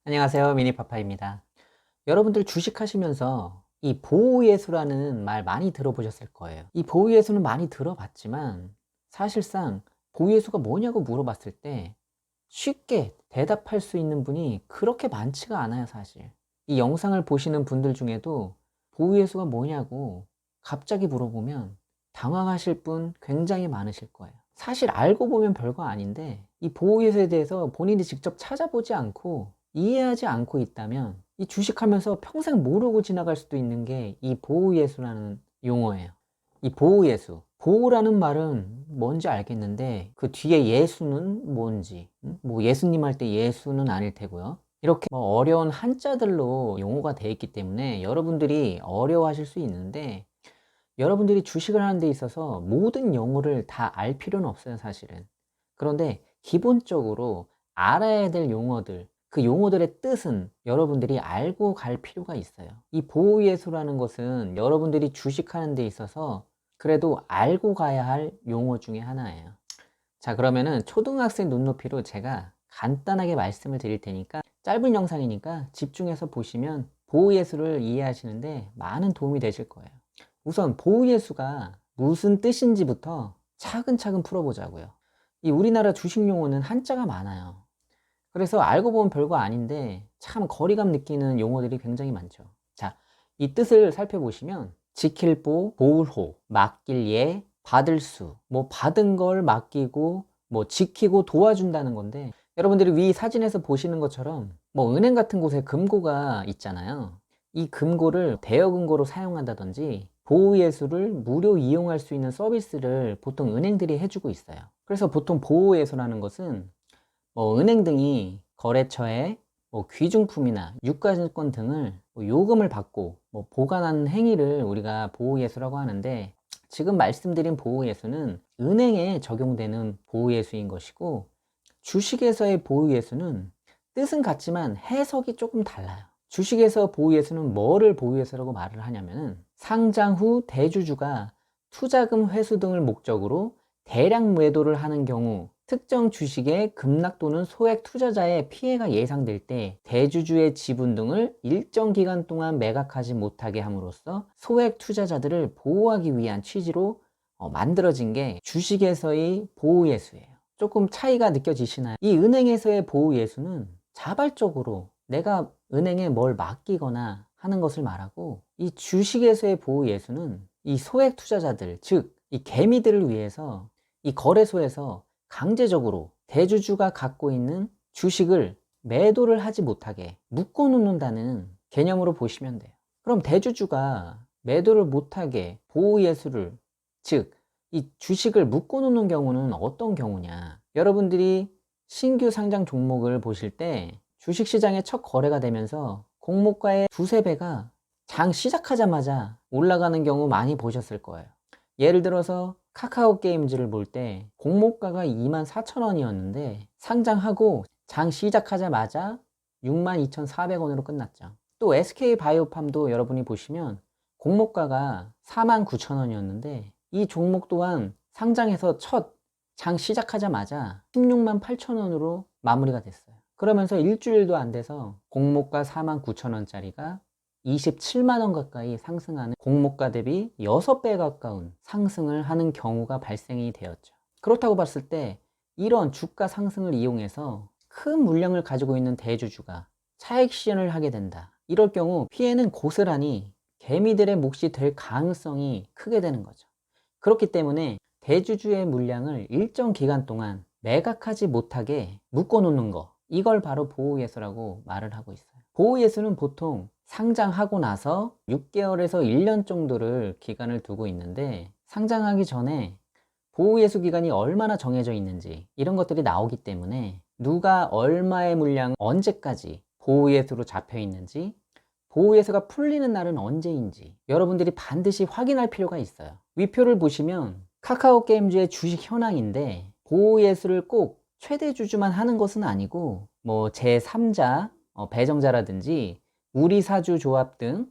안녕하세요. 미니파파입니다. 여러분들 주식하시면서 이 보호예수라는 말 많이 들어보셨을 거예요. 이 보호예수는 많이 들어봤지만 사실상 보호예수가 뭐냐고 물어봤을 때 쉽게 대답할 수 있는 분이 그렇게 많지가 않아요, 사실. 이 영상을 보시는 분들 중에도 보호예수가 뭐냐고 갑자기 물어보면 당황하실 분 굉장히 많으실 거예요. 사실 알고 보면 별거 아닌데 이 보호예수에 대해서 본인이 직접 찾아보지 않고 이해하지 않고 있다면 이 주식하면서 평생 모르고 지나갈 수도 있는 게 이 보호예수라는 용어예요. 이 보호예수. 보호라는 말은 뭔지 알겠는데 그 뒤에 예수는 뭔지, 뭐 예수님 할 때 예수는 아닐 테고요. 이렇게 뭐 어려운 한자들로 용어가 되어 있기 때문에 여러분들이 어려워하실 수 있는데 여러분들이 주식을 하는 데 있어서 모든 용어를 다 알 필요는 없어요, 사실은. 그런데 기본적으로 알아야 될 용어들, 그 용어들의 뜻은 여러분들이 알고 갈 필요가 있어요. 이 보호예수라는 것은 여러분들이 주식하는 데 있어서 그래도 알고 가야 할 용어 중에 하나예요. 자, 그러면은 초등학생 눈높이로 제가 간단하게 말씀을 드릴 테니까 짧은 영상이니까 집중해서 보시면 보호예수를 이해하시는데 많은 도움이 되실 거예요. 우선 보호예수가 무슨 뜻인지부터 차근차근 풀어보자고요. 이 우리나라 주식 용어는 한자가 많아요. 그래서 알고 보면 별거 아닌데 참 거리감 느끼는 용어들이 굉장히 많죠. 자, 이 뜻을 살펴보시면 지킬 보, 보울 호, 맡길 예, 받을 수, 뭐 받은 걸 맡기고 뭐 지키고 도와준다는 건데 여러분들이 위 사진에서 보시는 것처럼 뭐 은행 같은 곳에 금고가 있잖아요. 이 금고를 대여금고로 사용한다든지 보호예수를 무료 이용할 수 있는 서비스를 보통 은행들이 해주고 있어요. 그래서 보통 보호예수라는 것은 뭐 은행 등이 거래처에 뭐 귀중품이나 유가증권 등을 뭐 요금을 받고 뭐 보관하는 행위를 우리가 보호예수라고 하는데 지금 말씀드린 보호예수는 은행에 적용되는 보호예수인 것이고 주식에서의 보호예수는 뜻은 같지만 해석이 조금 달라요. 주식에서 보호예수는 뭐를 보호예수라고 말을 하냐면은 상장 후 대주주가 투자금 회수 등을 목적으로 대량 매도를 하는 경우 특정 주식의 급락 또는 소액 투자자의 피해가 예상될 때 대주주의 지분 등을 일정 기간 동안 매각하지 못하게 함으로써 소액 투자자들을 보호하기 위한 취지로 만들어진 게 주식에서의 보호예수예요. 조금 차이가 느껴지시나요? 이 은행에서의 보호예수는 자발적으로 내가 은행에 뭘 맡기거나 하는 것을 말하고 이 주식에서의 보호예수는 이 소액 투자자들, 즉 이 개미들을 위해서 이 거래소에서 강제적으로 대주주가 갖고 있는 주식을 매도를 하지 못하게 묶어 놓는다는 개념으로 보시면 돼요. 그럼 대주주가 매도를 못하게 보호예수를, 즉 이 주식을 묶어 놓는 경우는 어떤 경우냐? 여러분들이 신규 상장 종목을 보실 때 주식시장에 첫 거래가 되면서 공모가의 두세 배가 장 시작하자마자 올라가는 경우 많이 보셨을 거예요. 예를 들어서 카카오 게임즈를 볼 때 공모가가 24,000원이었는데 상장하고 장 시작하자마자 62,400원으로 끝났죠. 또 SK바이오팜도 여러분이 보시면 공모가가 49,000원이었는데 이 종목 또한 상장해서 첫 장 시작하자마자 168,000원으로 마무리가 됐어요. 그러면서 일주일도 안 돼서 공모가 49,000원짜리가 27만원 가까이 상승하는 공모가 대비 6배 가까운 상승을 하는 경우가 발생이 되었죠. 그렇다고 봤을 때 이런 주가 상승을 이용해서 큰 물량을 가지고 있는 대주주가 차익 실현을 하게 된다. 이럴 경우 피해는 고스란히 개미들의 몫이 될 가능성이 크게 되는 거죠. 그렇기 때문에 대주주의 물량을 일정 기간 동안 매각하지 못하게 묶어 놓는 거, 이걸 바로 보호예수라고 말을 하고 있어요. 보호예수는 보통 상장하고 나서 6개월에서 1년 정도를 기간을 두고 있는데 상장하기 전에 보호예수 기간이 얼마나 정해져 있는지 이런 것들이 나오기 때문에 누가 얼마의 물량을 언제까지 보호예수로 잡혀 있는지, 보호예수가 풀리는 날은 언제인지 여러분들이 반드시 확인할 필요가 있어요. 위표를 보시면 카카오 게임즈의 주식 현황인데 보호예수를 꼭 최대 주주만 하는 것은 아니고 뭐 제3자 배정자라든지 우리사주 조합 등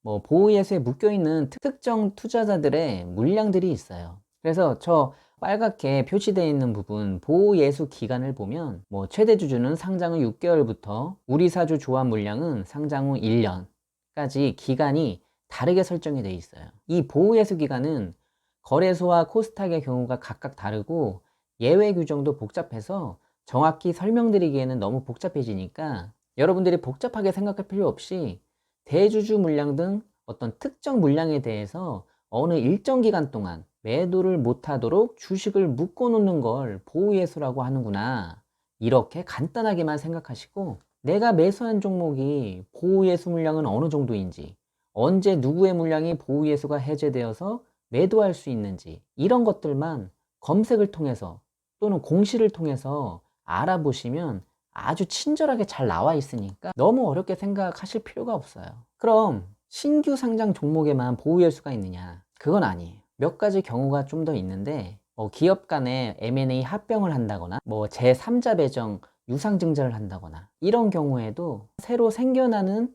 뭐 보호예수에 묶여있는 특정 투자자들의 물량들이 있어요. 그래서 저 빨갛게 표시되어 있는 부분 보호예수 기간을 보면 최대 주주는 상장 후 6개월부터 우리사주 조합 물량은 상장 후 1년까지 기간이 다르게 설정이 되어 있어요. 이 보호예수 기간은 거래소와 코스닥의 경우가 각각 다르고 예외 규정도 복잡해서 정확히 설명드리기에는 너무 복잡해지니까 여러분들이 복잡하게 생각할 필요 없이 대주주 물량 등 어떤 특정 물량에 대해서 어느 일정 기간 동안 매도를 못하도록 주식을 묶어놓는 걸 보호예수라고 하는구나, 이렇게 간단하게만 생각하시고, 내가 매수한 종목이 보호예수 물량은 어느 정도인지, 언제 누구의 물량이 보호예수가 해제되어서 매도할 수 있는지, 이런 것들만 검색을 통해서 또는 공시를 통해서 알아보시면 아주 친절하게 잘 나와 있으니까 너무 어렵게 생각하실 필요가 없어요. 그럼 신규 상장 종목에만 보호예수가 있느냐? 그건 아니에요. 몇 가지 경우가 좀 더 있는데, 기업 간에 M&A 합병을 한다거나 제3자 배정 유상증자를 한다거나 이런 경우에도 새로 생겨나는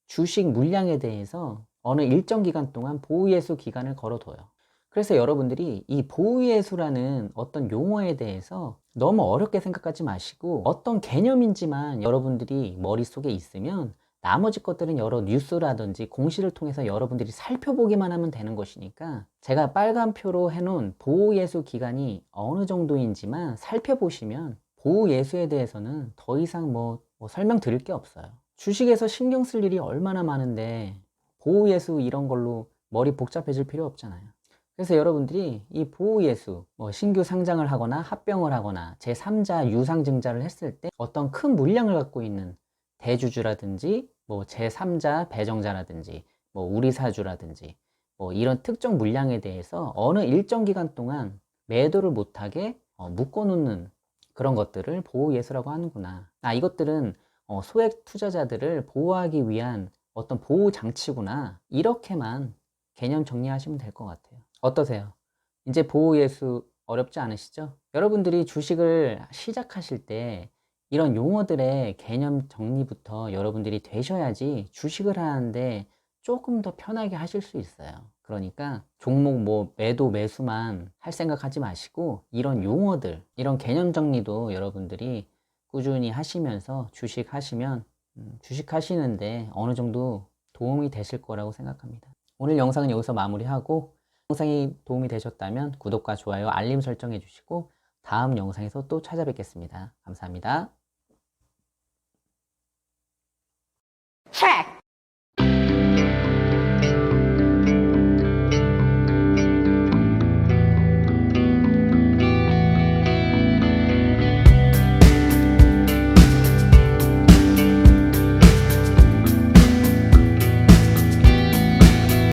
주식 물량에 대해서 어느 일정 기간 동안 보호예수 기간을 걸어둬요. 그래서 여러분들이 이 보호예수라는 어떤 용어에 대해서 너무 어렵게 생각하지 마시고, 어떤 개념인지만 여러분들이 머릿속에 있으면 나머지 것들은 여러 뉴스라든지 공시를 통해서 여러분들이 살펴보기만 하면 되는 것이니까, 제가 빨간 표로 해놓은 보호예수 기간이 어느 정도인지만 살펴보시면 보호예수에 대해서는 더 이상 설명드릴 게 없어요. 주식에서 신경 쓸 일이 얼마나 많은데 보호예수 이런 걸로 머리 복잡해질 필요 없잖아요. 그래서 여러분들이 이 보호예수, 신규 상장을 하거나 합병을 하거나 제3자 유상증자를 했을 때 어떤 큰 물량을 갖고 있는 대주주라든지 제3자 배정자라든지 우리사주라든지 이런 특정 물량에 대해서 어느 일정 기간 동안 매도를 못하게 묶어놓는 그런 것들을 보호예수라고 하는구나. 이것들은 소액 투자자들을 보호하기 위한 어떤 보호 장치구나, 이렇게만 개념 정리하시면 될 것 같아요. 어떠세요? 이제 보호예수 어렵지 않으시죠? 여러분들이 주식을 시작하실 때 이런 용어들의 개념 정리부터 여러분들이 되셔야지 주식을 하는데 조금 더 편하게 하실 수 있어요. 그러니까 종목 매도 매수만 할 생각하지 마시고, 이런 용어들, 이런 개념 정리도 여러분들이 꾸준히 하시면서 주식 하시면 주식 하시는데 어느 정도 도움이 되실 거라고 생각합니다. 오늘 영상은 여기서 마무리하고, 영상이 도움이 되셨다면 구독과 좋아요, 알림 설정해 주시고 다음 영상에서 또 찾아뵙겠습니다. 감사합니다.